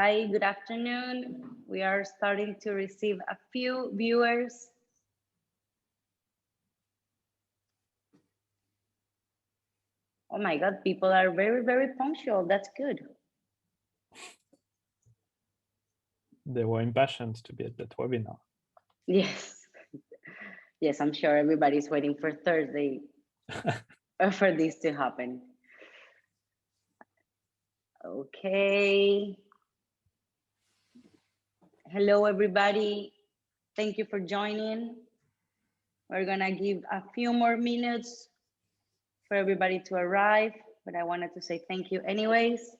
Hi, good afternoon. We are starting to receive a few viewers. Oh my God, people are very, very punctual. That's good. They were impatient to be at that webinar. Yes. Yes, I'm sure everybody's waiting for Thursday for this to happen. Okay. Hello, everybody. Thank you for joining. We're gonna give a few more minutes for everybody to arrive, but I wanted to say thank you anyways.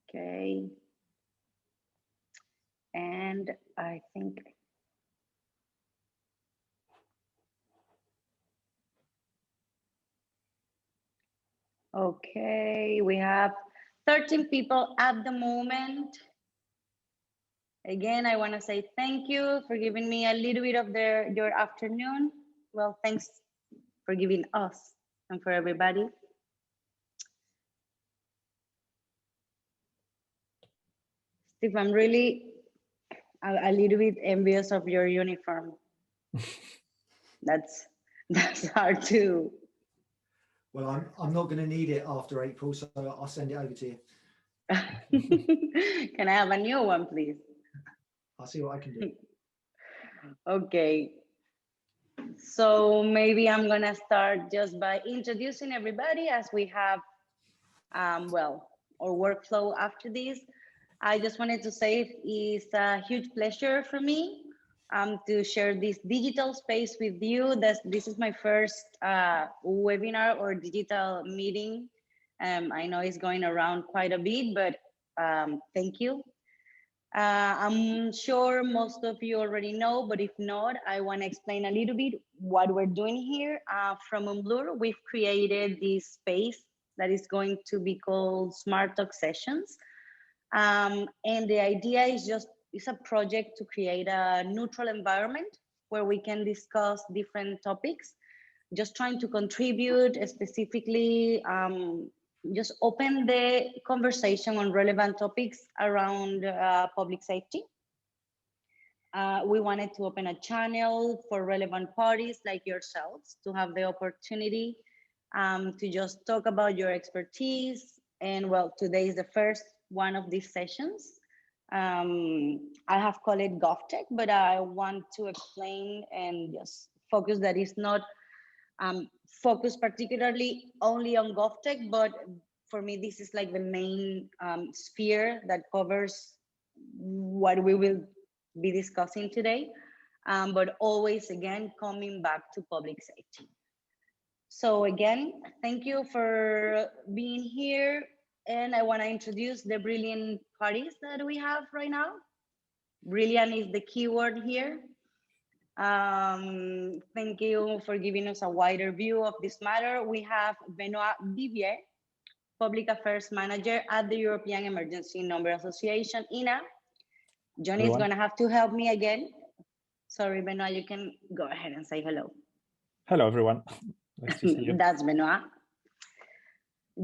Okay. And I think okay, we have 13 people at the moment. Again, I want to say thank you for giving me a little bit of your afternoon. Well, thanks for giving us and for everybody. Steve, I'm really a little bit envious of your uniform. That's hard to. Well, I'm not going to need it after April, so I'll send it over to you. Can I have a new one, please? I'll see what I can do. Okay. So maybe I'm going to start just by introducing everybody as we have, well, our workflow after this. I just wanted to say it's a huge pleasure for me to share this digital space with you. This is my first webinar or digital meeting. I know it's going around quite a bit, but thank you. I'm sure most of you already know, but if not, I want to explain a little bit what we're doing here. From Unblur, we've created this space that is going to be called Smart Talk Sessions. And the idea is it's a project to create a neutral environment where we can discuss different topics, just trying to contribute specifically, just open the conversation on relevant topics around public safety. We wanted to open a channel for relevant parties like yourselves to have the opportunity to just talk about your expertise. And well, today is the first one of these sessions. I have called it GovTech, but I want to explain and just focus that it's not focused particularly only on GovTech, but for me, this is like the main sphere that covers what we will be discussing today, but always, again, coming back to public safety. So again, thank you for being here. And I want to introduce the brilliant parties that we have right now. Brilliant is the keyword here. Thank you for giving us a wider view of this matter. We have Benoit Vivier, Public Affairs Manager at the European Emergency Number Association, EENA. Johnny is going to have to help me again. Sorry, Benoit, you can go ahead and say hello. Hello, everyone. Nice to see you. That's Benoit.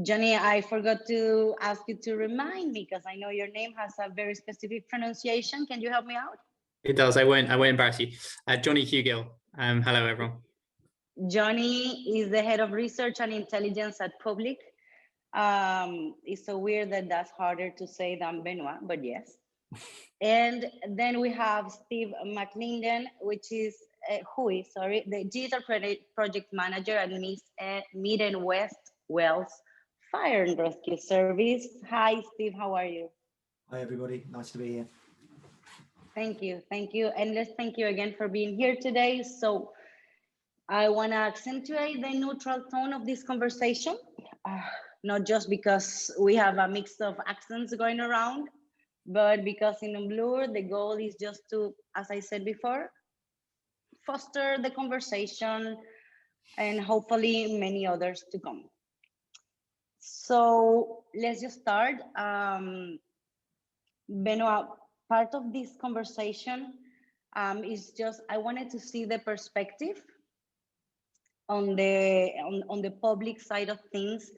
Johnny, I forgot to ask you to remind me because I know your name has a very specific pronunciation. Can you help me out? It does. I won't embarrass you. Johnny Hugill. Hello, everyone. Johnny is the head of research and intelligence at Public. It's so weird that that's harder to say than Benoit, but yes. And then we have Steve McLinden, the digital project manager at Mid and West Wales Fire and Rescue Service. Hi, Steve, how are you? Hi, everybody. Nice to be here. Thank you. And let's thank you again for being here today. So I want to accentuate the neutral tone of this conversation, not just because we have a mix of accents going around, but because in Unblur, the goal is just to, as I said before, foster the conversation and hopefully many others to come. So let's just start. Benoit, part of this conversation is just, I wanted to see the perspective on the public side of things,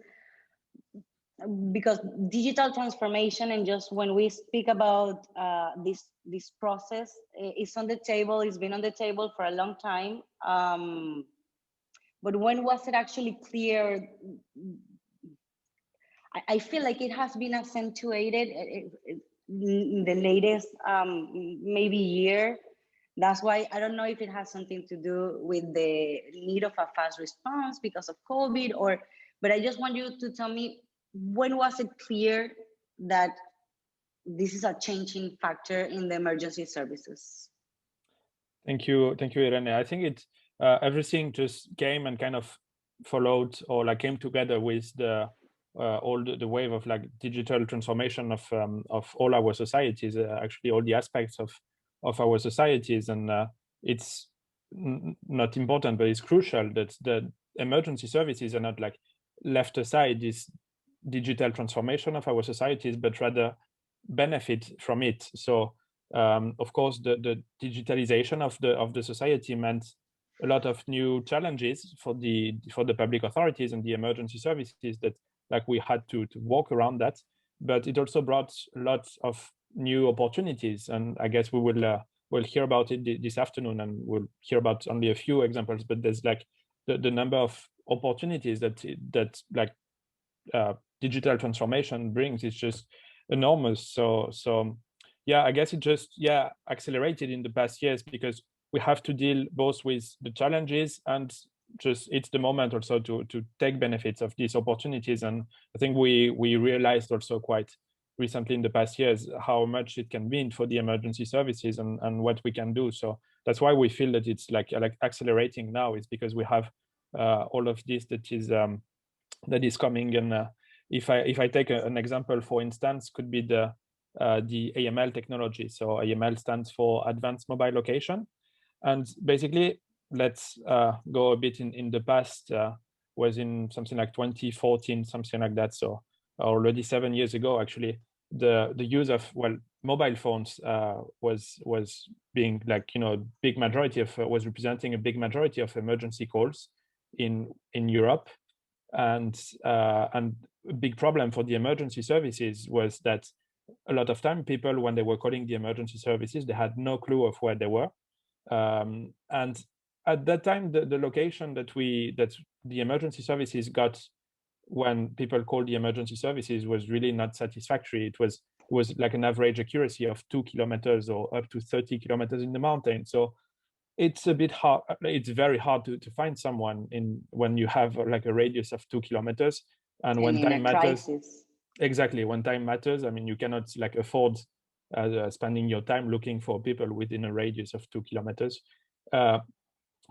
because digital transformation, and just when we speak about this process, it's on the table. It's been on the table for a long time. But when was it actually clear? I feel like it has been accentuated in the latest maybe year. That's why I don't know if it has something to do with the need of a fast response because of COVID, but I just want you to tell me, when was it clear that this is a changing factor in the emergency services? Thank you, Irene. I think it everything just came and kind of followed, or like came together with the all the wave of like digital transformation of all our societies, actually all the aspects of our societies, and it's not important, but it's crucial that the emergency services are not like left aside this digital transformation of our societies, but rather benefit from it. So of course, the digitalization of the society meant a lot of new challenges for the public authorities and the emergency services that like we had to walk around that. But it also brought lots of new opportunities, and I guess we will we'll hear about it this afternoon, and we'll hear about only a few examples. But there's like the number of opportunities that like digital transformation brings is just enormous. So yeah, I guess it just accelerated in the past years because we have to deal both with the challenges and just it's the moment also to take benefits of these opportunities. And I think we realized also quite recently in the past years how much it can mean for the emergency services and what we can do. So that's why we feel that it's like accelerating now, is because we have all of this that is coming. And if I take an example, for instance, could be the AML technology. So AML stands for Advanced Mobile Location. And basically, let's go a bit in the past, was in something like 2014, something like that. So already 7 years ago, actually, the use of, well, mobile phones was being like, big majority of, was representing a big majority of emergency calls in Europe. And a big problem for the emergency services was that a lot of time people, when they were calling the emergency services, they had no clue of where they were. And at that time, the location that the emergency services got when people called the emergency services was really not satisfactory. It was like an average accuracy of 2 kilometers or up to 30 kilometers in the mountain. So it's a bit hard. It's very hard to find someone when you have like a radius of 2 kilometers, and when time matters. Crisis. Exactly, when time matters. I mean, you cannot like afford spending your time looking for people within a radius of 2 kilometers.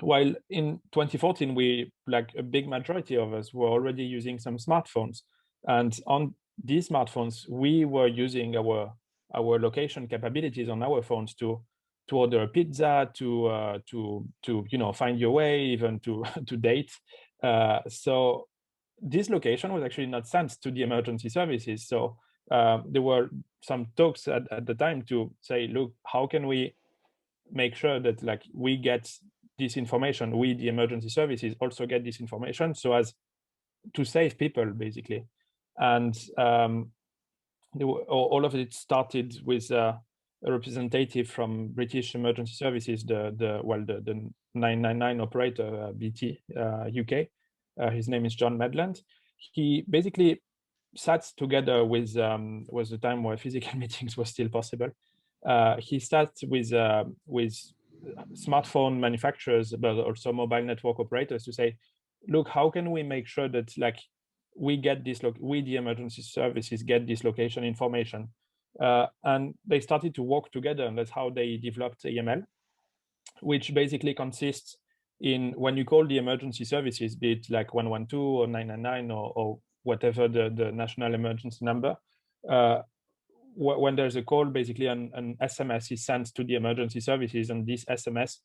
While in 2014, we, like a big majority of us, were already using some smartphones, and on these smartphones, we were using our location capabilities on our phones to order a pizza, to find your way, even to date. So this location was actually not sent to the emergency services. So there were some talks at the time to say, look, how can we make sure that like we get this information, we, the emergency services, also get this information so as to save people, basically. And all of it started with a representative from British Emergency Services, the 999 operator, BT UK. His name is John McLinden. He basically sat together with was the time where physical meetings were still possible. He sat with smartphone manufacturers, but also mobile network operators, to say, look, how can we make sure that like we get this, we, the emergency services, get this location information? And they started to work together, and that's how they developed AML, which basically consists in, when you call the emergency services, be it like 112 or 999 or whatever the national emergency number, when there's a call, basically an SMS is sent to the emergency services, and this SMS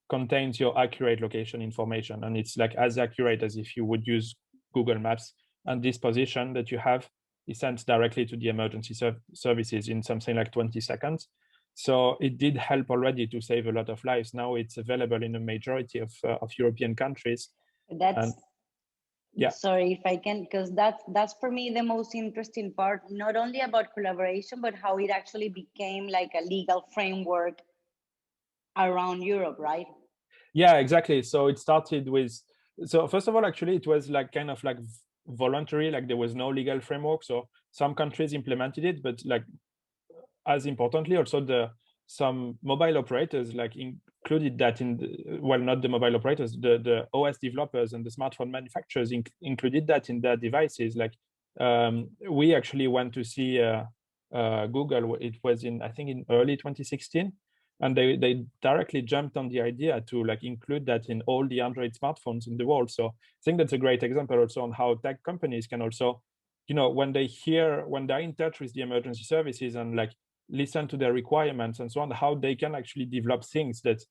contains your accurate location information, and it's like as accurate as if you would use Google Maps. And this position that you have is sent directly to the emergency services in something like 20 seconds. So it did help already to save a lot of lives. Now it's available in a majority of European countries. That's, yeah. sorry if I can, because that's for me the most interesting part, not only about collaboration, but how it actually became like a legal framework around Europe, right? Yeah, exactly. So it started with, so first of all, actually, it was like kind of like voluntary, like there was no legal framework. So some countries implemented it, but like as importantly, also some mobile operators like included that in the, well, not the mobile operators, the OS developers and the smartphone manufacturers included that in their devices. Like we actually went to see Google. It was in, I think, in early 2016, and they directly jumped on the idea to like include that in all the Android smartphones in the world. So I think that's a great example also on how tech companies can also, you know, when they're in touch with the emergency services and like listen to their requirements and so on, how they can actually develop things that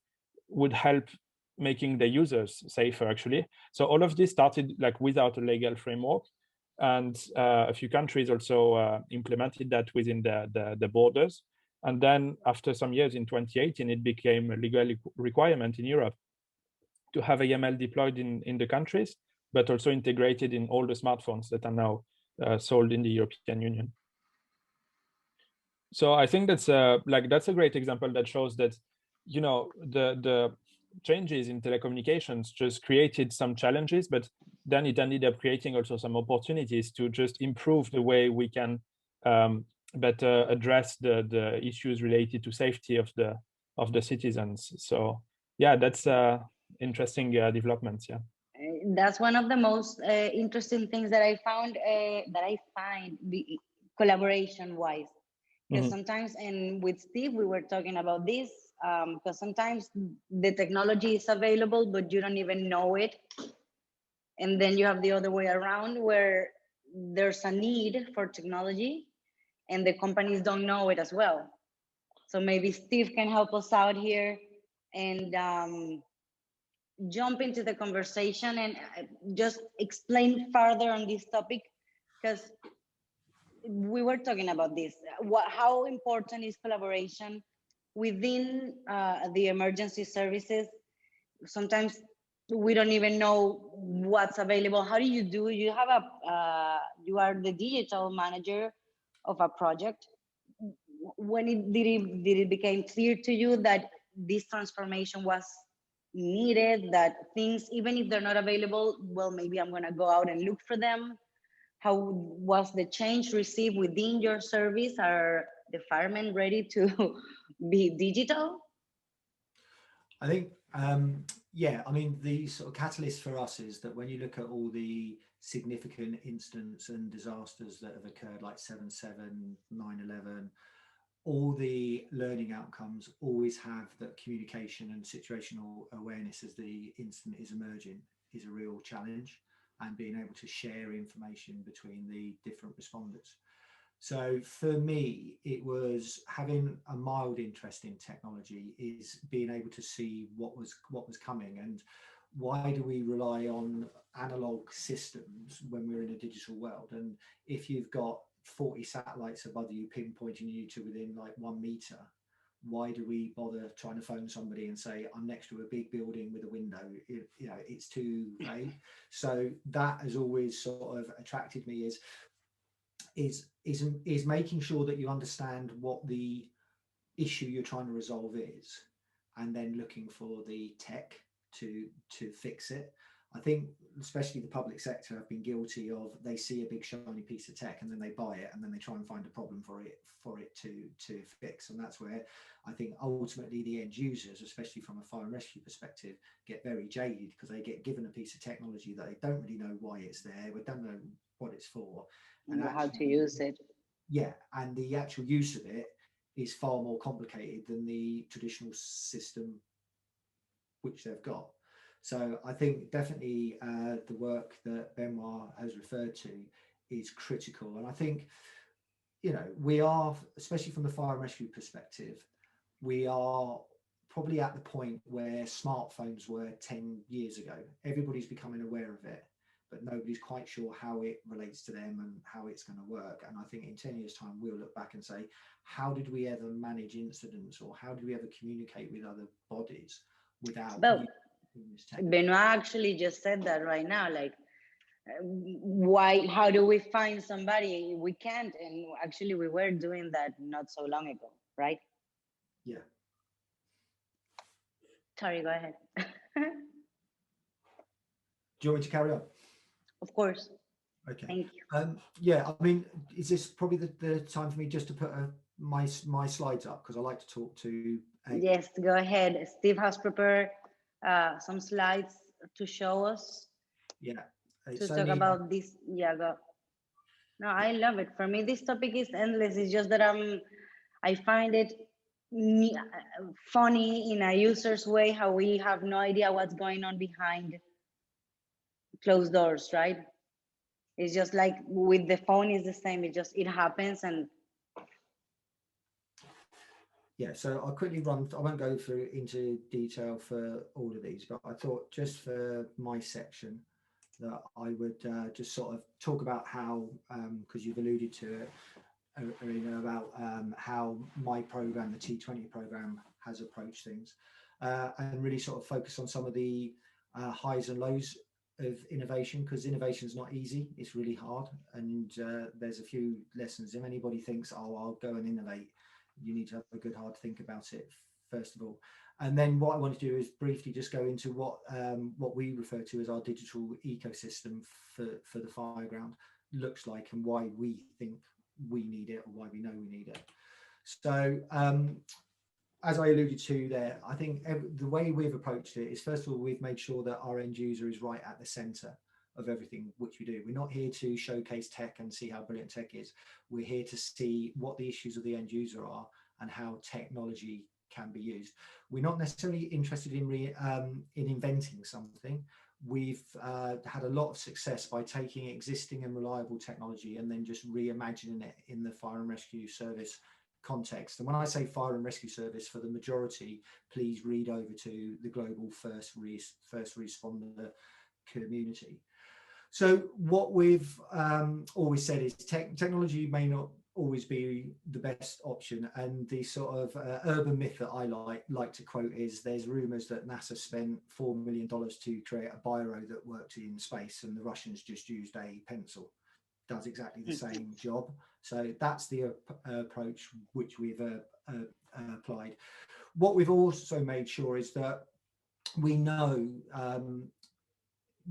would help making the users safer actually. So all of this started like without a legal framework, and a few countries also implemented that within the borders. And then after some years in 2018, it became a legal requirement in Europe to have AML deployed in the countries, but also integrated in all the smartphones that are now sold in the European Union. So I think that's a great example that shows that, you know, the changes in telecommunications just created some challenges, but then it ended up creating also some opportunities to just improve the way we can better address the issues related to safety of the citizens. So yeah, that's interesting developments. Yeah. That's one of the most interesting things that I found, collaboration wise. Because sometimes, and with Steve, we were talking about this, because sometimes the technology is available, but you don't even know it. And then you have the other way around where there's a need for technology and the companies don't know it as well. So maybe Steve can help us out here and jump into the conversation and just explain further on this topic, because we were talking about this. How important is collaboration within the emergency services? Sometimes we don't even know what's available. How do? You have you are the digital manager of a project. When did it become clear to you that this transformation was needed, that things, even if they're not available, well, maybe I'm going to go out and look for them? How was the change received within your service? Are the firemen ready to be digital? I think, yeah, I mean, the sort of catalyst for us is that when you look at all the significant incidents and disasters that have occurred, like 7/7, 9/11, all the learning outcomes always have that communication and situational awareness as the incident is emerging is a real challenge, and being able to share information between the different responders. So for me, it was having a mild interest in technology, is being able to see what was coming, and why do we rely on analog systems when we're in a digital world? And if you've got 40 satellites above you pinpointing you to within like 1 meter, why do we bother trying to phone somebody and say I'm next to a big building with a window? It's too vague. So that has always sort of attracted me, is making sure that you understand what the issue you're trying to resolve is, and then looking for the tech to fix it. I think especially the public sector have been guilty of, they see a big shiny piece of tech and then they buy it and then they try and find a problem for it to fix. And that's where I think ultimately the end users, especially from a fire and rescue perspective, get very jaded, because they get given a piece of technology that they don't really know why it's there, we don't know what it's for, and how to use it. Yeah, and the actual use of it is far more complicated than the traditional system which they've got. So I think definitely the work that Benoit has referred to is critical. And I think, you know, we are, especially from the fire and rescue perspective, we are probably at the point where smartphones were 10 years ago. Everybody's becoming aware of it, but nobody's quite sure how it relates to them and how it's going to work. And I think in 10 years' time, we'll look back and say, how did we ever manage incidents, or how did we ever communicate with other bodies without Benoit actually just said that right now, like, how do we find somebody? We can't, and actually we were doing that not so long ago, right? Yeah. Sorry, go ahead. Do you want me to carry on? Of course. Okay. Thank you. Yeah, I mean, is this probably the time for me just to put my slides up, because I like to talk to. Yes, go ahead. Steve has prepared some slides to show us. Yeah. To talk about this. Yeah, go. No, I love it. For me, this topic is endless. It's just that I find it funny in a user's way, how we have no idea what's going on behind closed doors, right? It's just like with the phone is the same. It happens. And yeah, so I'll quickly I won't go through into detail for all of these, but I thought just for my section that I would just sort of talk about how, because you've alluded to it, Irina, about how my program, the T20 program, has approached things, and really sort of focus on some of the highs and lows of innovation, because innovation is not easy. It's really hard, and there's a few lessons. If anybody thinks, oh, I'll go and innovate, you need to have a good hard think about it first of all. And then what I want to do is briefly just go into what we refer to as our digital ecosystem for the Fireground looks like, and why we think we need it, or why we know we need it. So as I alluded to there, I think the way we've approached it is, first of all, we've made sure that our end user is right at the center of everything which we do. We're not here to showcase tech and see how brilliant tech is. We're here to see what the issues of the end user are and how technology can be used. We're not necessarily interested in inventing something. We've had a lot of success by taking existing and reliable technology and then just reimagining it in the fire and rescue service context. And when I say fire and rescue service, for the majority, please read over to the global first responder community. So what we've always said is technology may not always be the best option, and the sort of urban myth that I like to quote is, there's rumors that NASA spent $4 million to create a biro that worked in space, and the Russians just used a pencil. Does exactly the same job. So that's the approach which we've applied. What we've also made sure is that we know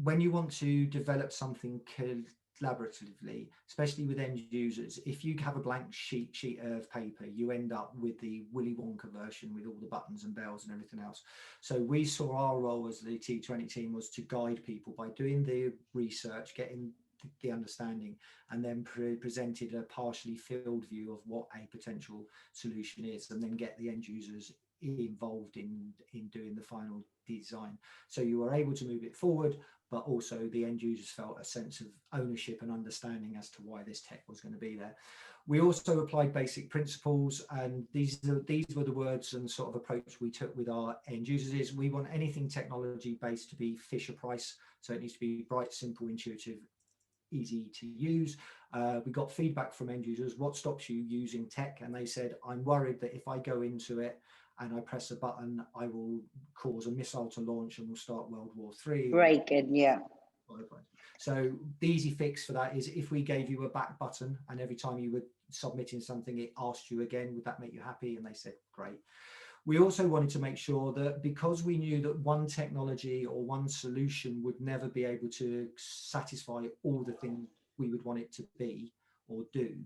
when you want to develop something collaboratively, especially with end users, if you have a blank sheet of paper, you end up with the Willy Wonka version with all the buttons and bells and everything else. So we saw our role as the T20 team was to guide people by doing the research, getting the understanding, and then presented a partially filled view of what a potential solution is, and then get the end users involved in doing the final design. So you were able to move it forward, but also the end users felt a sense of ownership and understanding as to why this tech was going to be there. We also applied basic principles, and these were the words and sort of approach we took with our end users is, we want anything technology based to be Fisher Price. So it needs to be bright, simple, intuitive, easy to use. We got feedback from end users, what stops you using tech? And they said, I'm worried that if I go into it and I press a button, I will cause a missile to launch and we'll start World War III. Break it, yeah. So the easy fix for that is, if we gave you a back button and every time you were submitting something, it asked you again, would that make you happy? And they said, great. We also wanted to make sure that, because we knew that one technology or one solution would never be able to satisfy all the things we would want it to be or do,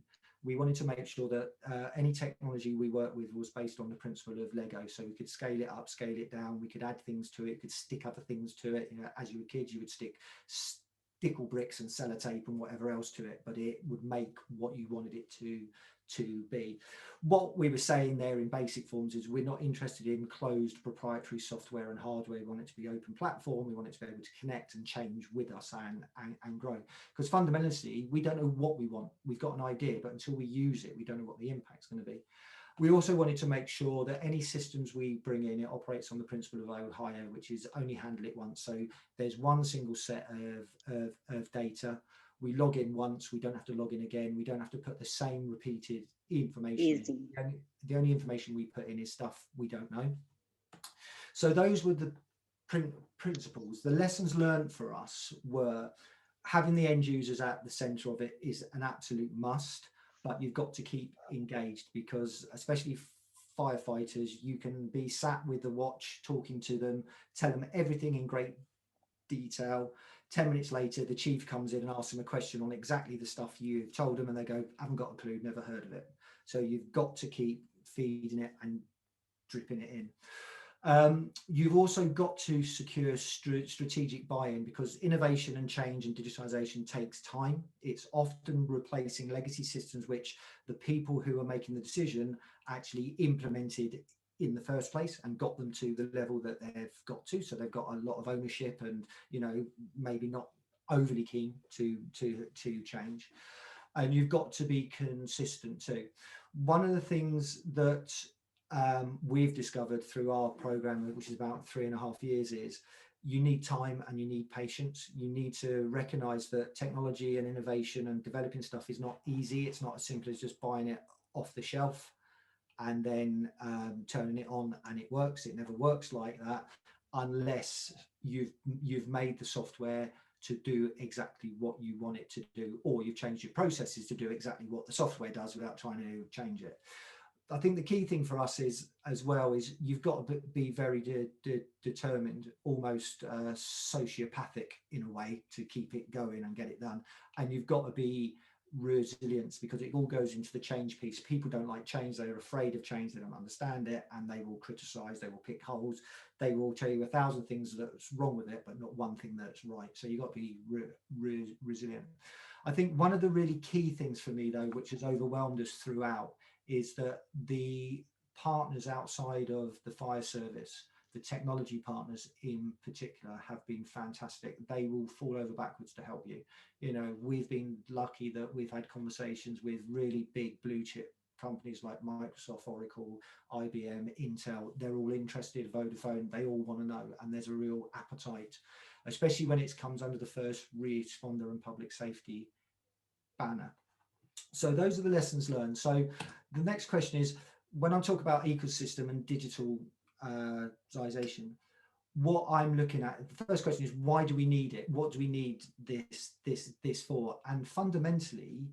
we wanted to make sure that any technology we work with was based on the principle of Lego. So we could scale it up, scale it down, we could add things to it, could stick other things to it. You know, as you were kids, you would stick stickle bricks and sellotape and whatever else to it, but it would make what you wanted it to be. What we were saying there in basic forms is, we're not interested in closed proprietary software and hardware. We want it to be open platform. We want it to be able to connect and change with us and grow. Because fundamentally, we don't know what we want. We've got an idea, but until we use it, we don't know what the impact's going to be. We also wanted to make sure that any systems we bring in, it operates on the principle of Ohio, which is only handle it once. So there's one single set of data. We log in once, we don't have to log in again. We don't have to put the same repeated information. Easy. The only information we put in is stuff we don't know. So those were the principles. The lessons learned for us were having the end users at the center of it is an absolute must, but you've got to keep engaged, because especially firefighters, you can be sat with the watch talking to them, tell them everything in great detail. 10 minutes later, the chief comes in and asks them a question on exactly the stuff you've told them, and they go, haven't got a clue, never heard of it. So you've got to keep feeding it and dripping it in. You've also got to secure strategic buy-in, because innovation and change and digitization takes time. It's often replacing legacy systems which the people who are making the decision actually implemented in the first place and got them to the level that they've got to. So they've got a lot of ownership and, you know, maybe not overly keen to change. And you've got to be consistent too. One of the things that we've discovered through our program, which is about 3.5 years, is you need time and you need patience. You need to recognize that technology and innovation and developing stuff is not easy. It's not as simple as just buying it off the shelf and then turning it on and it works. It never works like that unless you've made the software to do exactly what you want it to do, or you've changed your processes to do exactly what the software does without trying to change it. I think the key thing for us is, as well, is you've got to be very determined, almost sociopathic in a way, to keep it going and get it done. And you've got to be resilient, because it all goes into the change piece. People don't like change. They're afraid of change. They don't understand it, and they will criticize. They will pick holes. They will tell you 1,000 things that's wrong with it, but not one thing that's right. So you've got to be resilient. I think one of the really key things for me, though, which has overwhelmed us throughout, is that the partners outside of the fire service, the technology partners in particular, have been fantastic. They will fall over backwards to help you. You know, we've been lucky that we've had conversations with really big blue chip companies like Microsoft, Oracle, IBM, Intel. They're all interested, Vodafone, they all want to know, and there's a real appetite, especially when it comes under the first responder and public safety banner. So those are the lessons learned. So the next question is, when I talk about ecosystem and digitalization, what I'm looking at, the first question is, why do we need it? What do we need this for? And fundamentally,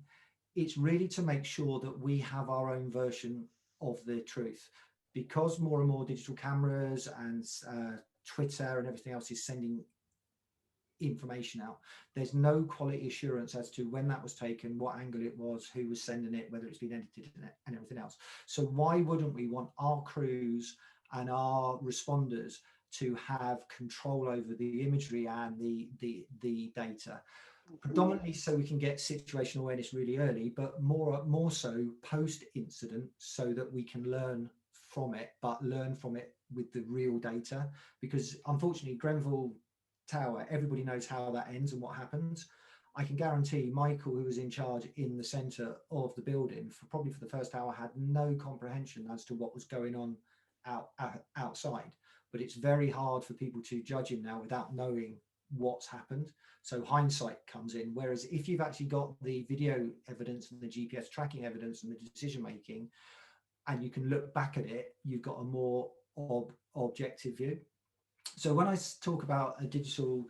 it's really to make sure that we have our own version of the truth, because more and more digital cameras and Twitter and everything else is sending information out. There's no quality assurance as to when that was taken, what angle it was, who was sending it, whether it's been edited and everything else. So why wouldn't we want our crews and our responders to have control over the imagery and the data? Predominantly so we can get situational awareness really early, but more so post incident, so that we can learn from it, but learn from it with the real data. Because unfortunately, Grenfell Tower, everybody knows how that ends and what happens. I can guarantee Michael, who was in charge in the center of the building, probably for the first hour, had no comprehension as to what was going on outside. But it's very hard for people to judge him now without knowing what's happened. So hindsight comes in. Whereas if you've actually got the video evidence and the GPS tracking evidence and the decision making, and you can look back at it, you've got a more objective view. So when I talk about a digital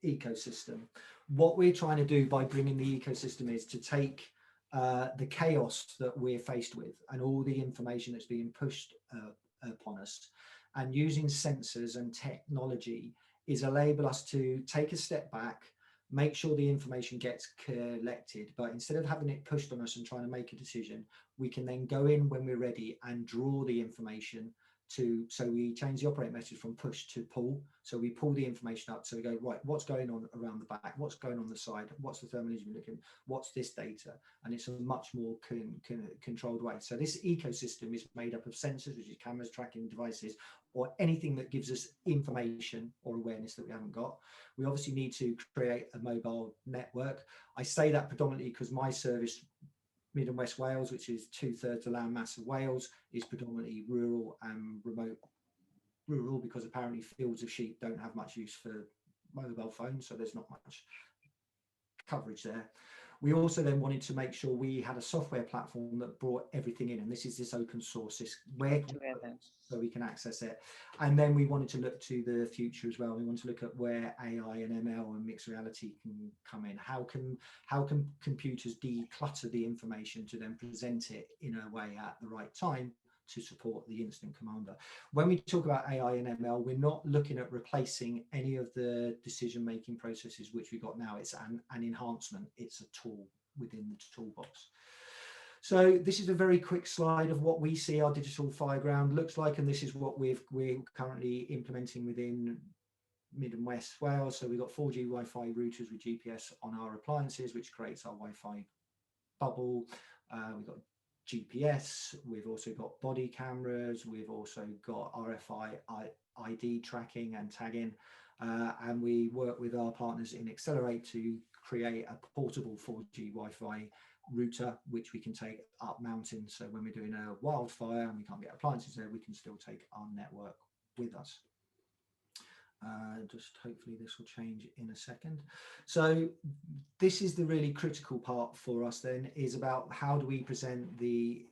ecosystem, what we're trying to do by bringing the ecosystem is to take the chaos that we're faced with and all the information that's being pushed upon us, and using sensors and technology is enable us to take a step back, make sure the information gets collected, but instead of having it pushed on us and trying to make a decision, we can then go in when we're ready and draw the information so we change the operating message from push to pull. So we pull the information up. So we go, right, what's going on around the back? What's going on the side? What's the thermal imaging looking? What's this data? And it's a much more controlled way. So this ecosystem is made up of sensors, which is cameras, tracking devices, or anything that gives us information or awareness that we haven't got. We obviously need to create a mobile network. I say that predominantly because my service, Mid and West Wales, which is 2/3 the land mass of Wales, is predominantly rural and remote. Rural because apparently fields of sheep don't have much use for mobile phones, so there's not much coverage there. We also then wanted to make sure we had a software platform that brought everything in, and this is this open source, this where so we can access it. And then we wanted to look to the future as well. We want to look at where AI and ML and mixed reality can come in. How can computers declutter the information to then present it in a way at the right time to support the incident commander? When we talk about AI and ML, we're not looking at replacing any of the decision-making processes which we got now. It's an enhancement. It's a tool within the toolbox. So this is a very quick slide of what we see our digital fireground looks like, and this is what we're currently implementing within Mid and West Wales. So we've got 4G Wi-Fi routers with GPS on our appliances, which creates our Wi-Fi bubble. We've got GPS, we've also got body cameras, we've also got RFID tracking and tagging, and we work with our partners in Accelerate to create a portable 4G Wi-Fi router which we can take up mountains, so when we're doing a wildfire and we can't get appliances there, we can still take our network with us. Just hopefully this will change in a second. So this is the really critical part for us then, is about how do we present the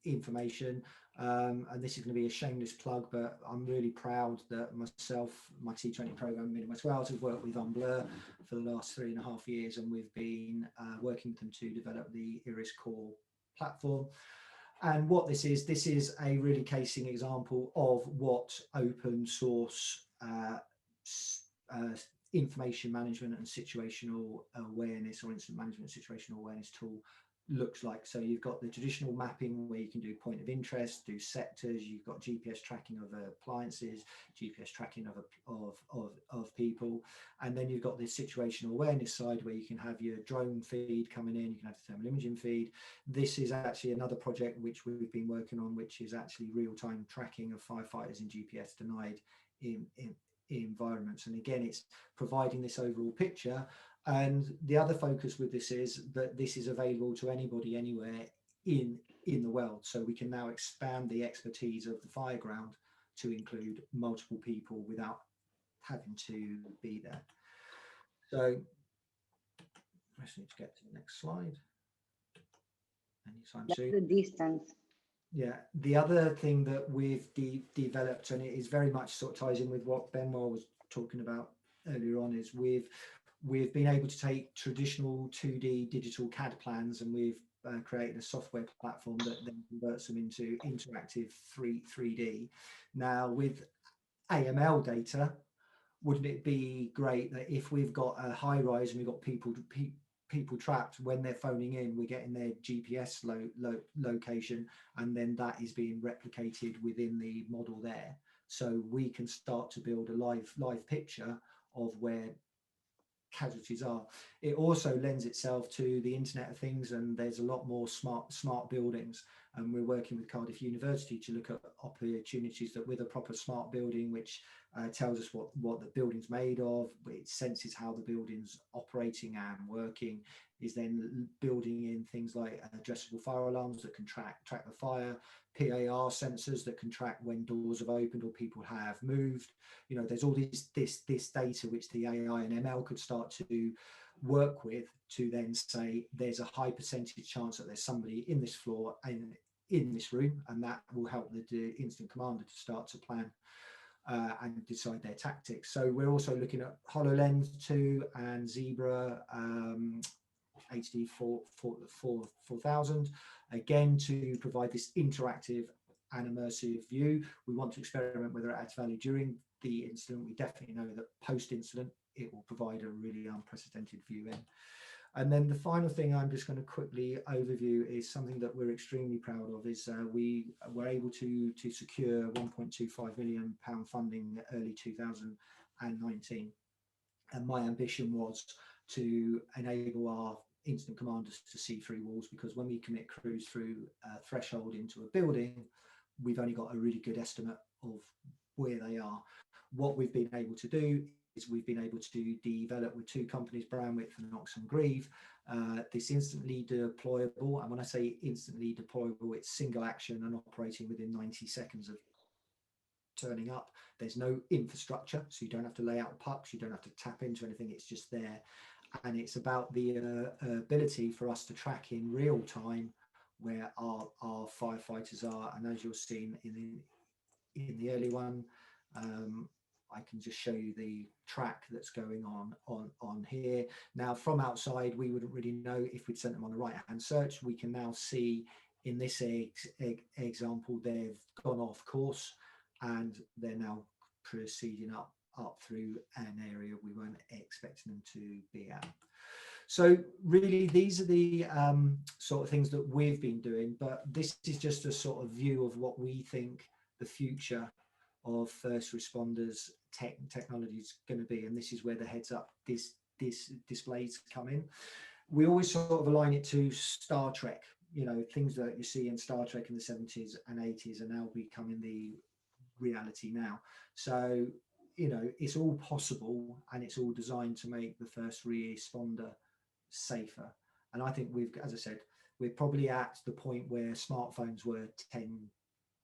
information, and this is going to be a shameless plug, but I'm really proud that myself, my T20 program in West Wales, have worked with Unblur for the last 3.5 years, and we've been working with them to develop the Iris Core platform. And what this is a really casing example of what open source information management and situational awareness, or incident management situational awareness tool looks like. So you've got the traditional mapping where you can do point of interest, do sectors, you've got GPS tracking of appliances, GPS tracking of people, and then you've got the situational awareness side where you can have your drone feed coming in, you can have the thermal imaging feed. This is actually another project which we've been working on, which is actually real-time tracking of firefighters in GPS denied in environments. And again, it's providing this overall picture. And the other focus with this is that this is available to anybody anywhere in the world. So we can now expand the expertise of the fireground to include multiple people without having to be there. So I just need to get to the next slide. Anytime soon. The distance. Yeah, the other thing that we've developed, and it is very much sort of ties in with what Benoit was talking about earlier on, is we've been able to take traditional 2D digital CAD plans, and we've created a software platform that then converts them into interactive 3D. Now with AML data, wouldn't it be great that if we've got a high rise and we've got people trapped, when they're phoning in, we're getting their GPS location, and then that is being replicated within the model there, so we can start to build a live picture of where casualties are. It also lends itself to the Internet of Things, and there's a lot more smart buildings, and we're working with Cardiff University to look at opportunities that with a proper smart building, which tells us what the building's made of, it senses how the building's operating and working, is then building in things like addressable fire alarms that can track the fire, PAR sensors that can track when doors have opened or people have moved. You know, there's all this data which the AI and ML could start to work with to then say there's a high percentage chance that there's somebody in this floor and in this room, and that will help the incident commander to start to plan and decide their tactics. So we're also looking at HoloLens 2 and Zebra HD 4000, again, to provide this interactive and immersive view. We want to experiment whether it adds value during the incident. We definitely know that post-incident, it will provide a really unprecedented view in. And then the final thing I'm just going to quickly overview is something that we're extremely proud of, is we were able to secure £1.25 million funding early 2019. And my ambition was to enable our incident commanders to see through walls, because when we commit crews through a threshold into a building, we've only got a really good estimate of where they are. What we've been able to do is we've been able to develop with two companies, Brownwidth and Oxford Grieve, this instantly deployable. And when I say instantly deployable, it's single action and operating within 90 seconds of turning up. There's no infrastructure, so you don't have to lay out pucks, you don't have to tap into anything, it's just there. and it's about the ability for us to track in real time where our firefighters are. And as you're seeing in the early one, I can just show you the track that's going on here. Now, from outside, we wouldn't really know if we'd sent them on a right-hand search. We can now see in this example, they've gone off course and they're now proceeding up through an area we weren't expecting them to be at. So really, these are the sort of things that we've been doing, but this is just a sort of view of what we think the future of first responders technology is going to be, and this is where the heads up displays come in. We always sort of align it to Star Trek. You know, things that you see in Star Trek in the 70s and 80s are now becoming the reality now. So, you know, it's all possible, and it's all designed to make the first responder safer. And I think we've, as I said, we're probably at the point where smartphones were 10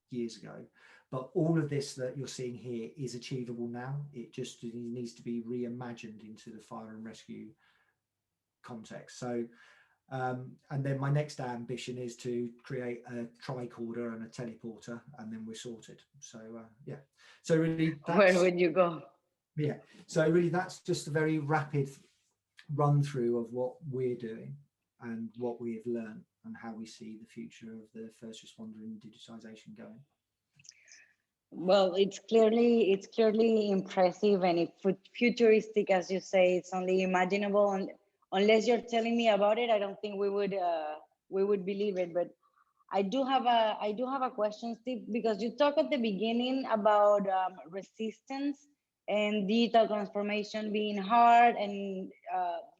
years ago, but all of this that you're seeing here is achievable now. It just needs to be reimagined into the fire and rescue context. So and then my next ambition is to create a tricorder and a teleporter, and then we're sorted. So yeah, so really where would you go? Yeah, so really that's just a very rapid run through of what we're doing and what we've learned and how we see the future of the first responder and digitization going. Well, it's clearly impressive and futuristic, as you say. It's only imaginable, and unless you're telling me about it, I don't think we would believe it. But I do have a question, Steve, because you talked at the beginning about resistance and digital transformation being hard and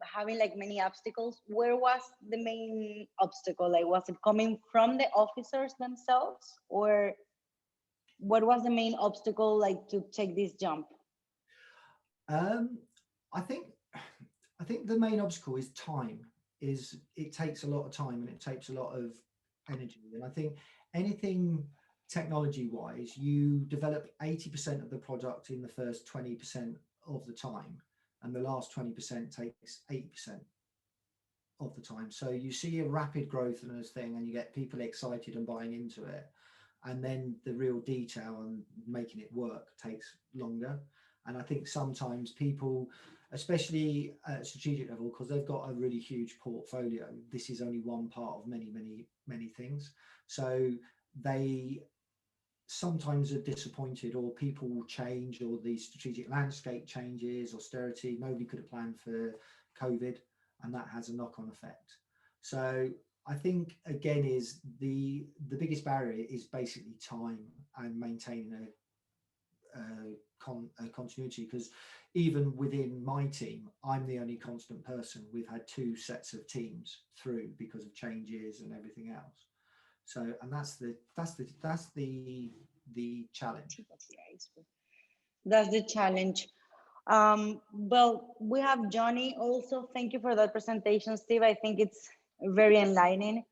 having like many obstacles. Where was the main obstacle? Like, was it coming from the officers themselves, or what was the main obstacle, like, to take this jump? I think the main obstacle is time. It takes a lot of time and it takes a lot of energy. And I think anything technology wise, you develop 80% of the product in the first 20% of the time, and the last 20% takes 80% of the time. So you see a rapid growth in this thing and you get people excited and buying into it, and then the real detail and making it work takes longer. And I think sometimes people, especially at strategic level, because they've got a really huge portfolio, this is only one part of many things. So they sometimes are disappointed, or people will change, or the strategic landscape changes, austerity, nobody could have planned for COVID, and that has a knock-on effect. So I think, again, is the biggest barrier is basically time and maintaining a continuity, because even within my team, I'm the only constant person. We've had 2 sets of teams through because of changes and everything else. So, and that's the challenge. That's the challenge. Well, we have Johnny also. Thank you for that presentation, Steve. I think it's very enlightening.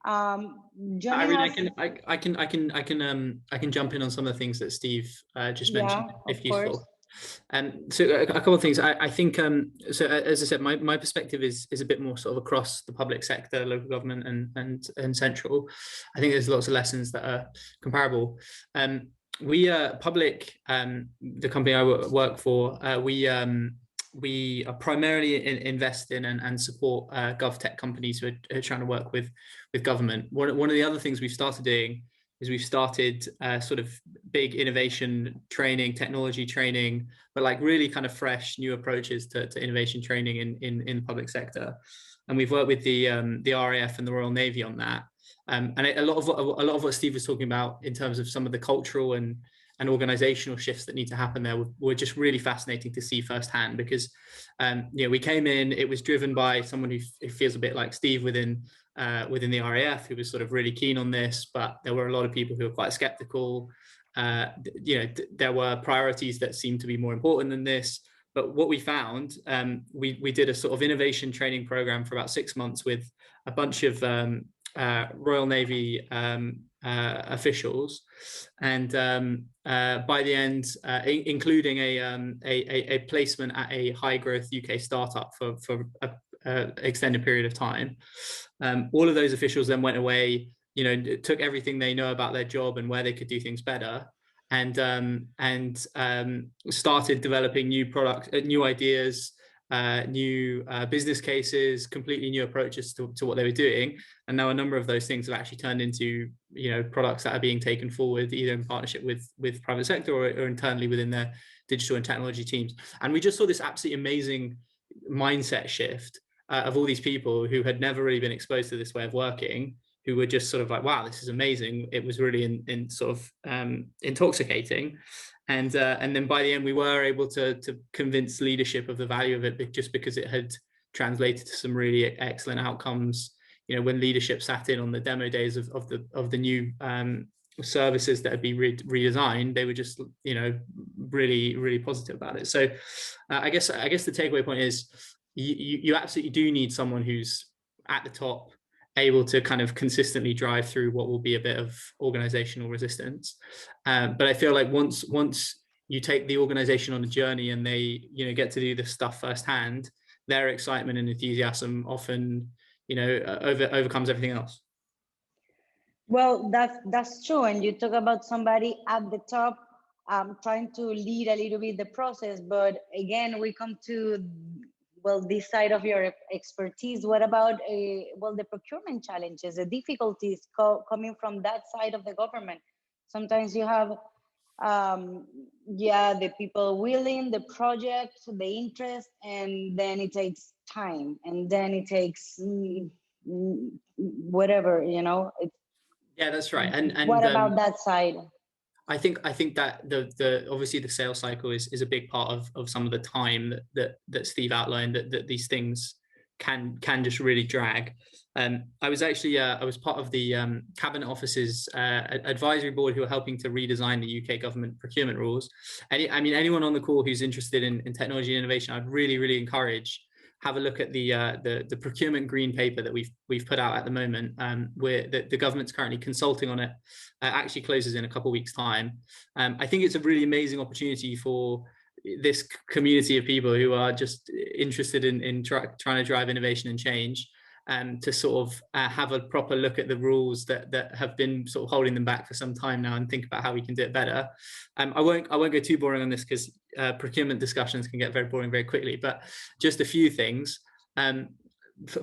Johnny, Irene, I can jump in on some of the things that Steve just mentioned, if useful. So a couple of things. I think so. As I said, my perspective is a bit more sort of across the public sector, local government, and central. I think there's lots of lessons that are comparable. We Public, the company I work for, we are primarily invest in and support GovTech companies who are trying to work with government. One of the other things we've started doing is we've started sort of big innovation training, technology training, but like really kind of fresh new approaches to innovation training in the public sector. And we've worked with the RAF and the Royal Navy on that. And a lot of what Steve was talking about in terms of some of the cultural and organizational shifts that need to happen there were just really fascinating to see firsthand, because we came in, it was driven by someone who feels a bit like Steve within the RAF, who was sort of really keen on this, but there were a lot of people who were quite skeptical. There were priorities that seemed to be more important than this. But what we found, we did a sort of innovation training program for about 6 months with a bunch of Royal Navy officials, and by the end, including a placement at a high growth UK startup for a extended period of time. All of those officials then went away, took everything they know about their job and where they could do things better, and started developing new products, new ideas, new business cases, completely new approaches to what they were doing. And now a number of those things have actually turned into products that are being taken forward either in partnership with private sector or internally within their digital and technology teams. And we just saw this absolutely amazing mindset shift of all these people who had never really been exposed to this way of working, who were just sort of like, wow, this is amazing. It was really intoxicating. And then by the end, we were able to convince leadership of the value of it, just because it had translated to some really excellent outcomes. When leadership sat in on the demo days of the new services that had been redesigned, they were just really, really positive about it. So I guess the takeaway point is you absolutely do need someone who's at the top, able to kind of consistently drive through what will be a bit of organizational resistance. But I feel like once you take the organization on a journey and they get to do this stuff firsthand, their excitement and enthusiasm often overcomes everything else. Well, that's true. And you talk about somebody at the top trying to lead a little bit the process, but again, we come to this side of your expertise. What about the procurement challenges, the difficulties coming from that side of the government? Sometimes you have the people willing, the project, the interest, and then it takes time, and then it takes whatever, Yeah, that's right. And what about that side? I think that the obviously the sales cycle is a big part of some of the time that Steve outlined, that these things can just really drag. I was actually I was part of the Cabinet Office's advisory board who are helping to redesign the UK government procurement rules. And I mean, anyone on the call who's interested in technology and innovation, I'd really encourage have a look at the procurement green paper that we've put out at the moment, where the government's currently consulting on it. Actually closes in a couple of weeks' time. I think it's a really amazing opportunity for this community of people who are just interested in trying to drive innovation and change, to sort of have a proper look at the rules that have been sort of holding them back for some time now, and think about how we can do it better. I won't go too boring on this, because procurement discussions can get very boring very quickly, but just a few things.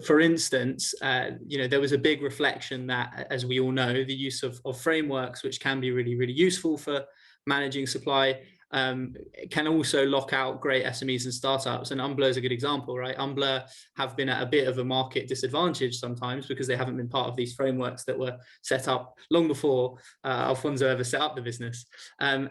For instance, there was a big reflection that, as we all know, the use of frameworks, which can be really useful for managing supply, can also lock out great SMEs and startups. And Unblur is a good example, right? Unblur have been at a bit of a market disadvantage sometimes because they haven't been part of these frameworks that were set up long before Alfonso ever set up the business. So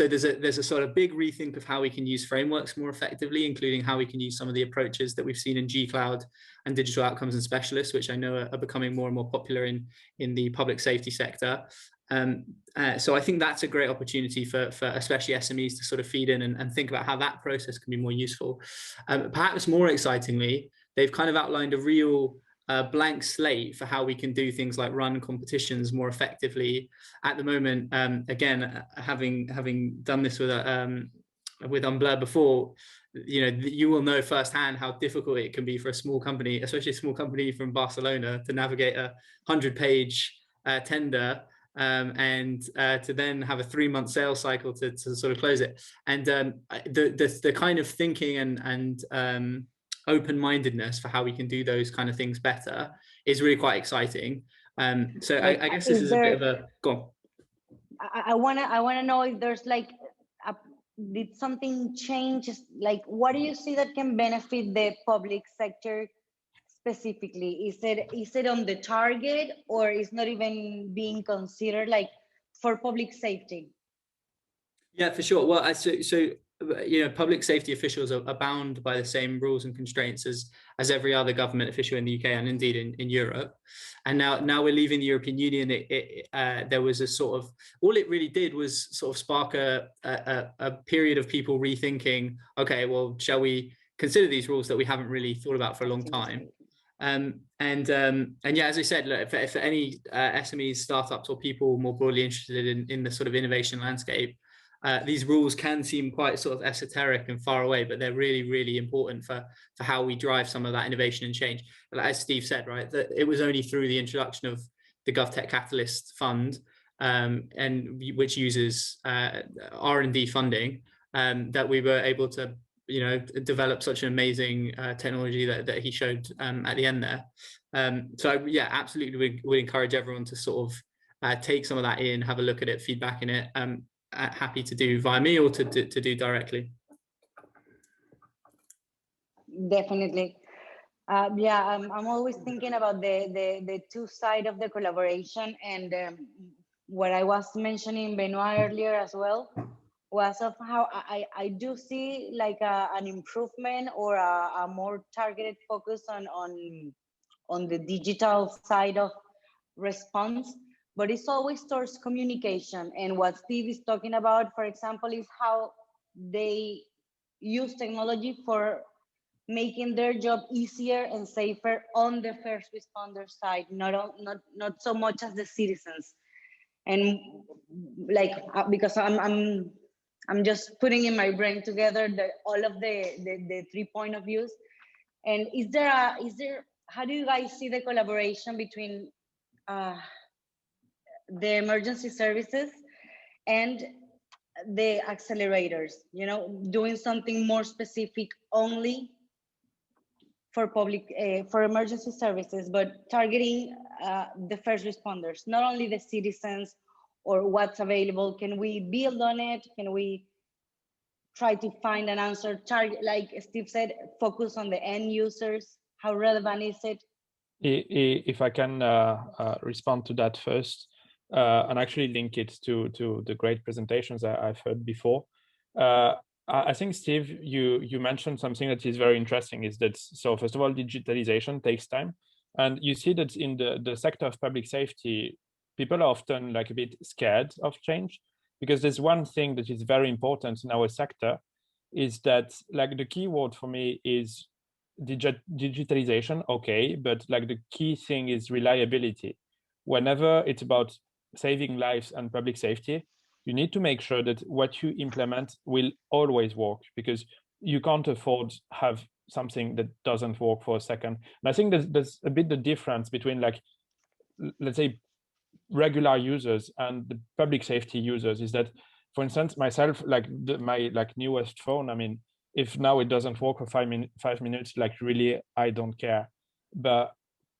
there's a sort of big rethink of how we can use frameworks more effectively, including how we can use some of the approaches that we've seen in G-Cloud and digital outcomes and specialists, which I know are becoming more and more popular in the public safety sector. So I think that's a great opportunity for especially SMEs to sort of feed in and think about how that process can be more useful. Perhaps more excitingly, they've kind of outlined a real blank slate for how we can do things like run competitions more effectively. At the moment, again, having done this with Unblur before, you will know firsthand how difficult it can be for a small company, especially a small company from Barcelona, to navigate a 100-page tender, and to then have a 3-month sales cycle to sort of close it. And the kind of thinking and open-mindedness for how we can do those kind of things better is really quite exciting. So I guess this is a bit of a go on. I wanna know if there's like did something change? Like, what do you see that can benefit the public sector specifically? Is it on the target, or is not even being considered, like, for public safety? Yeah, for sure. Well, so public safety officials are bound by the same rules and constraints as every other government official in the UK and indeed in Europe. And now we're leaving the European Union. There was a sort of, all it really did was sort of spark a period of people rethinking, okay, well, shall we consider these rules that we haven't really thought about for a long time? And yeah, as I said, look, if any SMEs, startups, or people more broadly interested in the sort of innovation landscape, these rules can seem quite sort of esoteric and far away, but they're really, really important for how we drive some of that innovation and change. As Steve said, right, that it was only through the introduction of the GovTech Catalyst Fund, and which uses R&D funding, that we were able to, develop such an amazing technology that he showed at the end there. So yeah, absolutely, would encourage everyone to sort of take some of that in, have a look at it, feedback in it. Happy to do via me or to do directly. Definitely. Yeah, I'm always thinking about the two sides of the collaboration, and what I was mentioning Benoit earlier as well was of how I do see like an improvement or a more targeted focus on the digital side of response, but it's always towards communication. And what Steve is talking about, for example, is how they use technology for making their job easier and safer on the first responder side, not so much as the citizens. And like because I'm just putting in my brain together all of the 3 point of views. And is there how do you guys see the collaboration between the emergency services and the accelerators, doing something more specific only for public, for emergency services, but targeting the first responders, not only the citizens or what's available? Can we build on it? Can we try to find an answer? Target, like Steve said, focus on the end users. How relevant is it? If I can respond to that first, and actually link it to the great presentations I've heard before. I think, Steve, you mentioned something that is very interesting, is that, so first of all, digitalization takes time. And you see that in the sector of public safety, people are often like a bit scared of change, because there's one thing that is very important in our sector, is that like the key word for me is digitalization, okay, but like the key thing is reliability. Whenever it's about saving lives and public safety, you need to make sure that what you implement will always work, because you can't afford have something that doesn't work for a second. And I think there's a bit the difference between, like, let's say, regular users and the public safety users, is that, for instance, myself, like my newest phone, I mean, if now it doesn't work for 5 minutes, like really, I don't care. But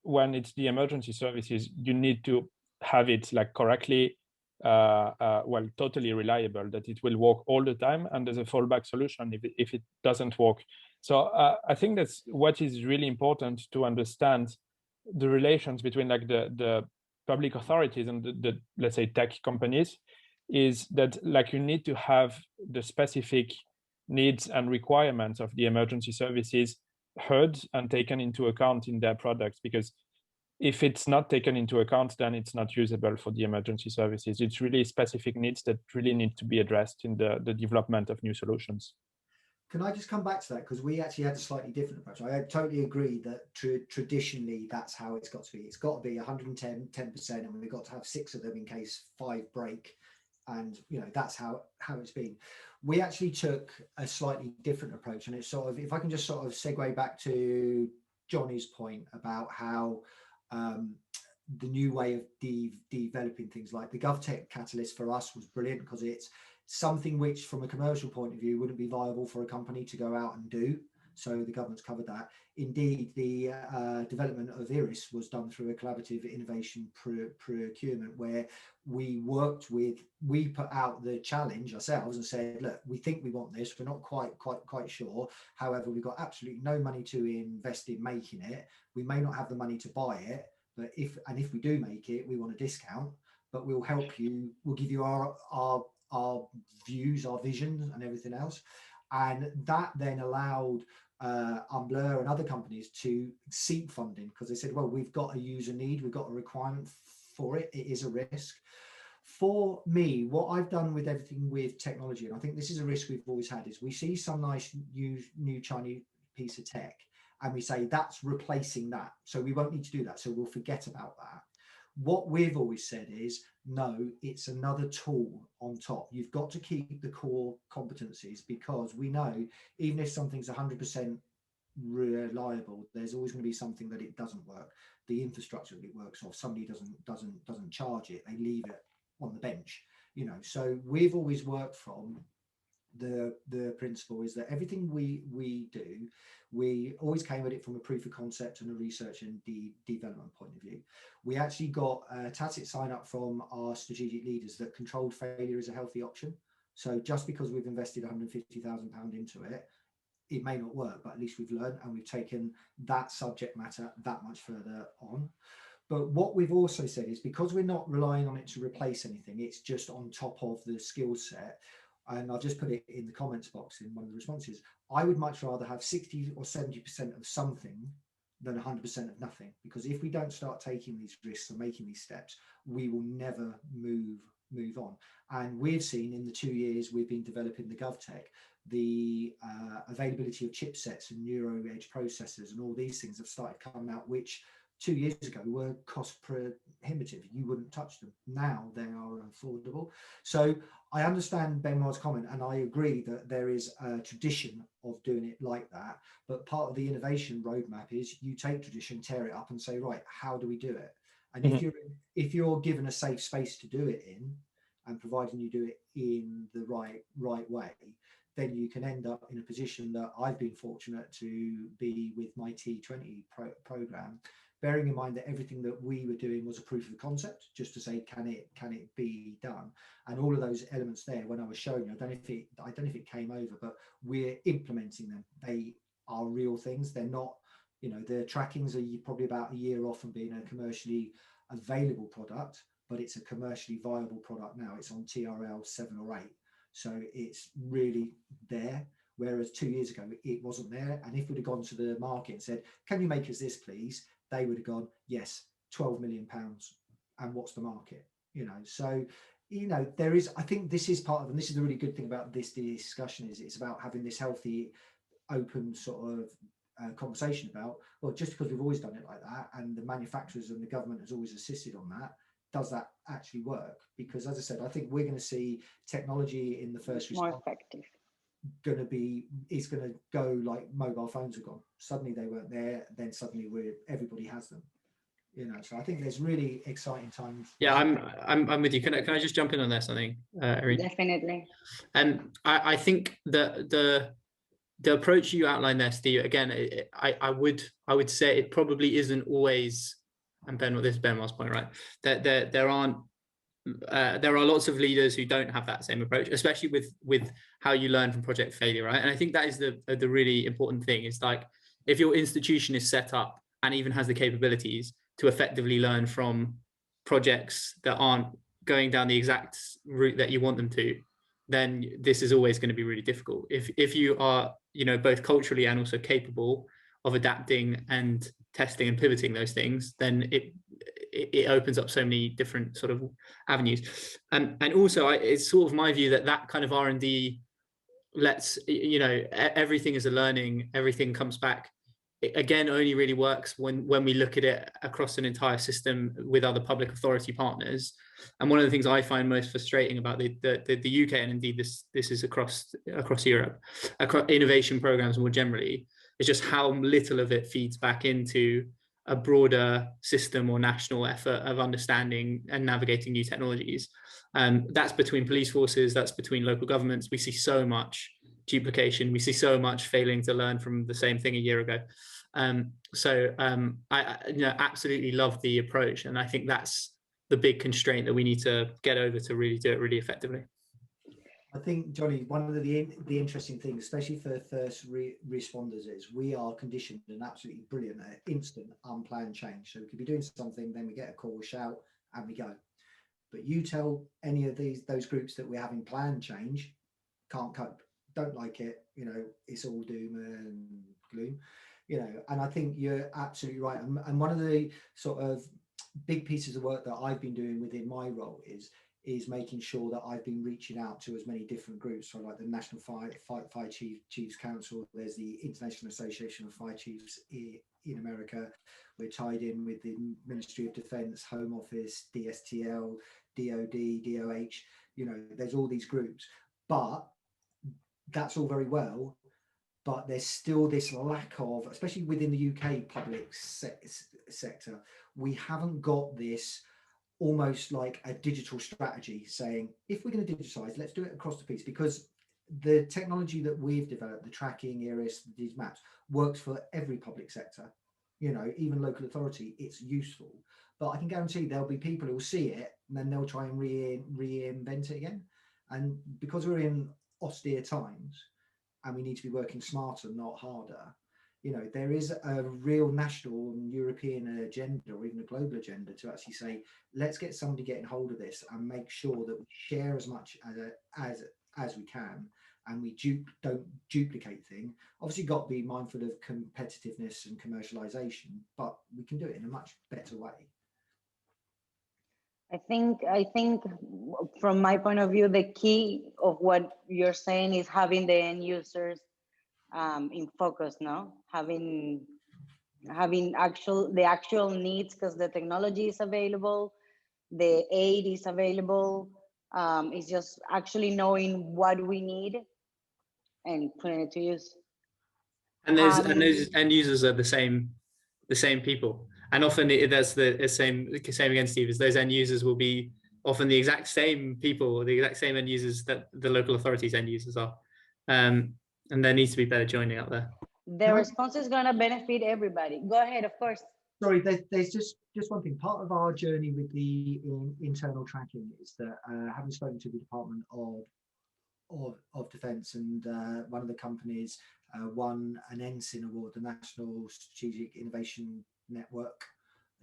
when it's the emergency services, you need to have it like correctly, well, totally reliable, that it will work all the time, and there's a fallback solution if it doesn't work. So I think that's what is really important, to understand the relations between like the public authorities and the let's say tech companies, is that like you need to have the specific needs and requirements of the emergency services heard and taken into account in their products, because if it's not taken into account, then it's not usable for the emergency services. It's really specific needs that really need to be addressed in the development of new solutions. Can I just come back to that? Because we actually had a slightly different approach. I totally agree that traditionally that's how it's got to be. It's got to be 110, 10%, and we've got to have 6 of them in case 5 break. And, that's how it's been. We actually took a slightly different approach. And it's sort of, if I can just sort of segue back to Johnny's point about how the new way of developing things, like the GovTech Catalyst for us was brilliant, because it's something which from a commercial point of view wouldn't be viable for a company to go out and do. So the government's covered that. Indeed, the development of IRIS was done through a collaborative innovation procurement, where we put out the challenge ourselves and said, look, we think we want this, we're not quite sure. However, we've got absolutely no money to invest in making it. We may not have the money to buy it, but if we do make it, we want a discount, but we'll help you. We'll give you our views, our visions, and everything else. And that then allowed Unblur and other companies to seek funding, because they said, well, we've got a user need, we've got a requirement for it, it is a risk. For me, what I've done with everything with technology, and I think this is a risk we've always had, is we see some nice new shiny piece of tech, and we say that's replacing that, so we won't need to do that, so we'll forget about that. What we've always said is, no, it's another tool on top. You've got to keep the core competencies, because we know even if something's 100% reliable, there's always going to be something that it doesn't work. The infrastructure that it works off, somebody doesn't charge it, they leave it on the bench, you know. So we've always worked from the principle is that everything we do, we always came at it from a proof of concept and a research and development point of view. We actually got a tacit sign up from our strategic leaders that controlled failure is a healthy option. So just because we've invested £150,000 into it, it may not work, but at least we've learned and we've taken that subject matter that much further on. But what we've also said is, because we're not relying on it to replace anything, it's just on top of the skill set. And I'll just put it in the comments box in one of the responses. I would much rather have 60 or 70% of something than 100% of nothing, because if we don't start taking these risks and making these steps, we will never move on. And we've seen in the 2 years we've been developing the GovTech, the availability of chipsets and neuro edge processors and all these things have started coming out, which 2 years ago were cost prohibitive. You wouldn't touch them. Now they are affordable. So I understand Benoit's comment, and I agree that there is a tradition of doing it like that. But part of the innovation roadmap is you take tradition, tear it up, and say, right, how do we do it? And if you're given a safe space to do it in, and providing you do it in the right way, then you can end up in a position that I've been fortunate to be with my T20 program, bearing in mind that everything that we were doing was a proof of concept, just to say, can it be done? And all of those elements there, when I was showing you, I don't know if it came over, but we're implementing them. They are real things. They're not, you know, the trackings are probably about a year off from being a commercially available product, but it's a commercially viable product now. It's on TRL 7 or 8. So it's really there. Whereas 2 years ago, it wasn't there. And if we'd have gone to the market and said, can you make us this, please? They would have gone, yes, £12 million. And what's the market? You know, so, you know, there is, I think this is part of, and this is the really good thing about this discussion, is it's about having this healthy, open sort of conversation about, well, just because we've always done it like that, and the manufacturers and the government has always assisted on that, does that actually work? Because as I said, I think we're going to see technology in the first response more effective. It's going to go like mobile phones are gone. Suddenly they weren't there, then suddenly everybody has them. You know, so I think there's really exciting times. Yeah, I'm with you. Can I just jump in on there something, Irene? Definitely. And I think that the approach you outlined there, Steve, again, I would say it probably isn't always, and this is Benoit's point, right? That there are lots of leaders who don't have that same approach, especially with how you learn from project failure, right? And I think that is the really important thing. Is like, if your institution is set up and even has the capabilities to effectively learn from projects that aren't going down the exact route that you want them to, then this is always going to be really difficult. If you are, you know, both culturally and also capable of adapting and testing and pivoting those things, then it opens up so many different sort of avenues. And also it's sort of my view that kind of R&D lets, you know, everything is a learning, everything comes back. It, again, only really works when we look at it across an entire system with other public authority partners. And one of the things I find most frustrating about the UK, and indeed this is across Europe, across innovation programs more generally, is just how little of it feeds back into a broader system or national effort of understanding and navigating new technologies. That's between police forces, that's between local governments. We see so much duplication. We see so much failing to learn from the same thing a year ago. I you know, absolutely love the approach. And I think that's the big constraint that we need to get over to really do it really effectively. I think, Johnny, one of the interesting things, especially for first responders, is we are conditioned and absolutely brilliant at instant unplanned change. So we could be doing something, then we get a call, shout, and we go. But you tell any of those groups that we're having planned change, can't cope, don't like it, you know, it's all doom and gloom, you know. And I think you're absolutely right. And one of the sort of big pieces of work that I've been doing within my role is is making sure that I've been reaching out to as many different groups. So like the National Fire Chiefs Council, there's the International Association of Fire Chiefs in America. We're tied in with the Ministry of Defence, Home Office, DSTL, DOD, DOH, you know, there's all these groups. But that's all very well, but there's still this lack of, especially within the UK public sector, we haven't got this almost like a digital strategy saying, if we're going to digitize, let's do it across the piece, because the technology that we've developed, the tracking, ERIS, these maps, works for every public sector, you know, even local authority, it's useful. But I can guarantee there'll be people who will see it and then they'll try and reinvent it again. And because we're in austere times and we need to be working smarter, not harder, you know, there is a real national and European agenda, or even a global agenda, to actually say, let's get somebody getting hold of this and make sure that we share as much as we can, and we don't duplicate things. Obviously, got to be mindful of competitiveness and commercialization, but we can do it in a much better way. I think from my point of view, the key of what you're saying is having the end users in focus, no? Having the actual needs, because the technology is available, the aid is available. It's just actually knowing what we need and putting it to use. And those end users are the same people, and often there's the same again, Steve, is those end users will be often the exact same people, the exact same end users that the local authorities end users are, and there needs to be better joining out there. The response is going to benefit everybody. Go ahead, of course. Sorry, there's just one thing. Part of our journey with the internal tracking is that having spoken to the Department of Defence, and one of the companies won an NSIN award, the National Strategic Innovation Network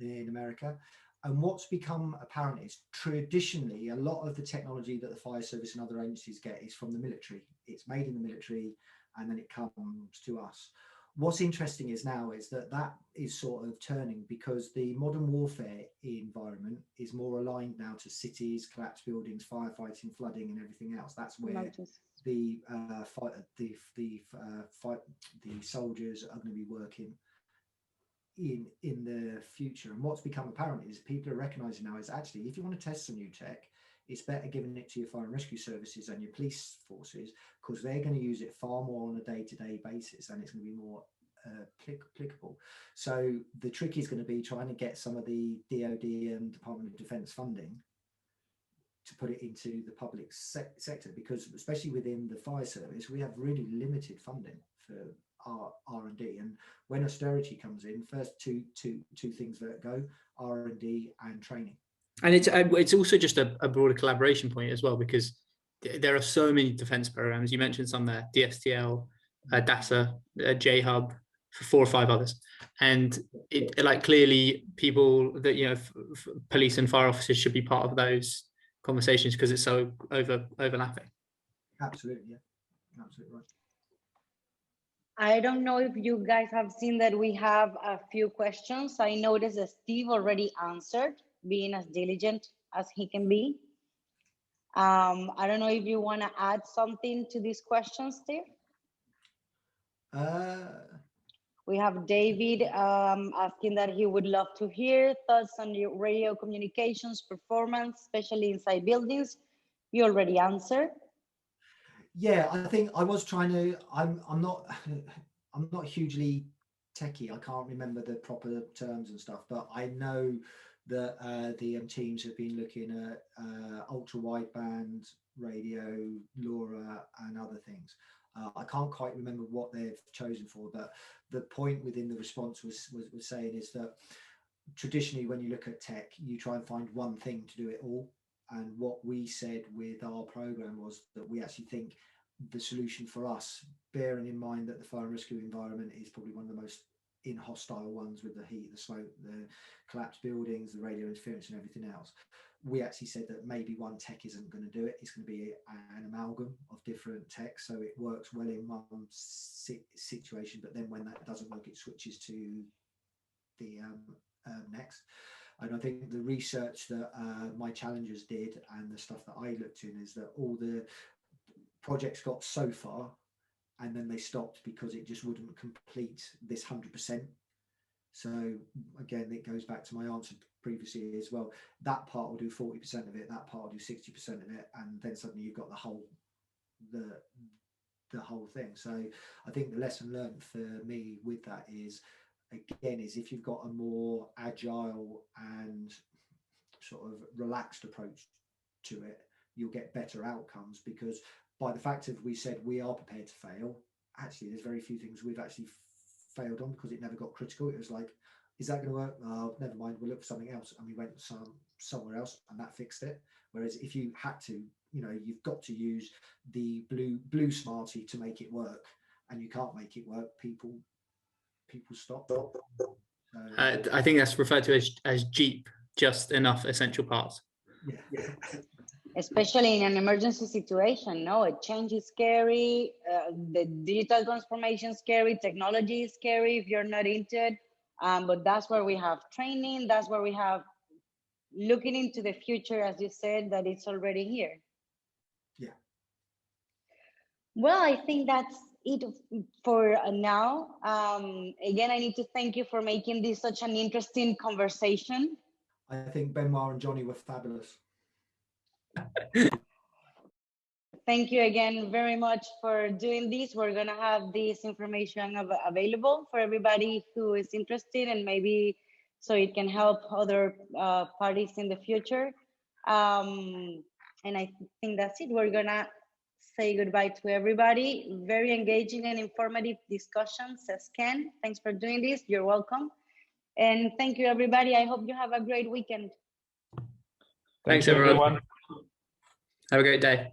in America. And what's become apparent is traditionally a lot of the technology that the fire service and other agencies get is from the military. It's made in the military and then it comes to us. What's interesting is now is that is sort of turning, because the modern warfare environment is more aligned now to cities, collapsed buildings, firefighting, flooding, and everything else. That's where the soldiers are going to be working in the future. And what's become apparent is people are recognizing now is actually, if you want to test some new tech, it's better giving it to your fire and rescue services and your police forces, because they're going to use it far more on a day-to-day basis, and it's going to be more applicable. So the trick is going to be trying to get some of the DoD and Department of Defence funding to put it into the public sector, because especially within the fire service, we have really limited funding for our R&D. And when austerity comes in, first two things that go: R&D and training. And it's also just a broader collaboration point as well, because there are so many defence programs. You mentioned some there: DSTL, DASA, J-Hub, 4 or 5 others. And it like clearly people that, you know, police and fire officers should be part of those conversations because it's so overlapping. Absolutely, yeah, absolutely right. I don't know if you guys have seen that we have a few questions. I noticed that Steve already answered, being as diligent as he can be. I don't know if you want to add something to these questions, Steve. We have David asking that he would love to hear thoughts on your radio communications performance, especially inside buildings. You already answered. Yeah, I think I was trying to. I'm not hugely techie. I can't remember the proper terms and stuff, but I know that the teams have been looking at ultra wideband radio, LoRa, and other things. I can't quite remember what they've chosen for, but the point within the response was saying is that traditionally, when you look at tech, you try and find one thing to do it all. And what we said with our program was that we actually think the solution for us, bearing in mind that the fire and rescue environment is probably one of the most hostile ones with the heat, the smoke, the collapsed buildings, the radio interference and everything else, we actually said that maybe one tech isn't going to do it. It's going to be an amalgam of different tech, so it works well in one situation, but then when that doesn't work, it switches to the next. And I think the research that my challengers did and the stuff that I looked in is that all the projects got so far and then they stopped because it just wouldn't complete this 100%. So again, it goes back to my answer previously as well. That part will do 40% of it, that part will do 60% of it, and then suddenly you've got the whole thing. So I think the lesson learned for me with that is, again, is if you've got a more agile and sort of relaxed approach to it, you'll get better outcomes, because by the fact of we said we are prepared to fail, actually there's very few things we've actually failed on because it never got critical. It was like, is that going to work? Oh, never mind, we'll look for something else, and we went somewhere else and that fixed it. Whereas if you had to, you've got to use the blue smarty to make it work, and you can't make it work, people stop. I think that's referred to as JEEP, just enough essential parts. Yeah. Especially in an emergency situation, no, a change is scary, the digital transformation is scary, technology is scary if you're not into it, but that's where we have training, that's where we have looking into the future, as you said, that it's already here. Yeah. Well, I think that's it for now. Again, I need to thank you for making this such an interesting conversation. I think Benoit and Johnny were fabulous. Thank you again very much for doing this. We're going to have this information available for everybody who is interested, and maybe so it can help other parties in the future. And I think that's it. We're going to say goodbye to everybody. Very engaging and informative discussion, says Ken. Thanks for doing this. You're welcome. And thank you, everybody. I hope you have a great weekend. Thanks, everyone. Have a great day.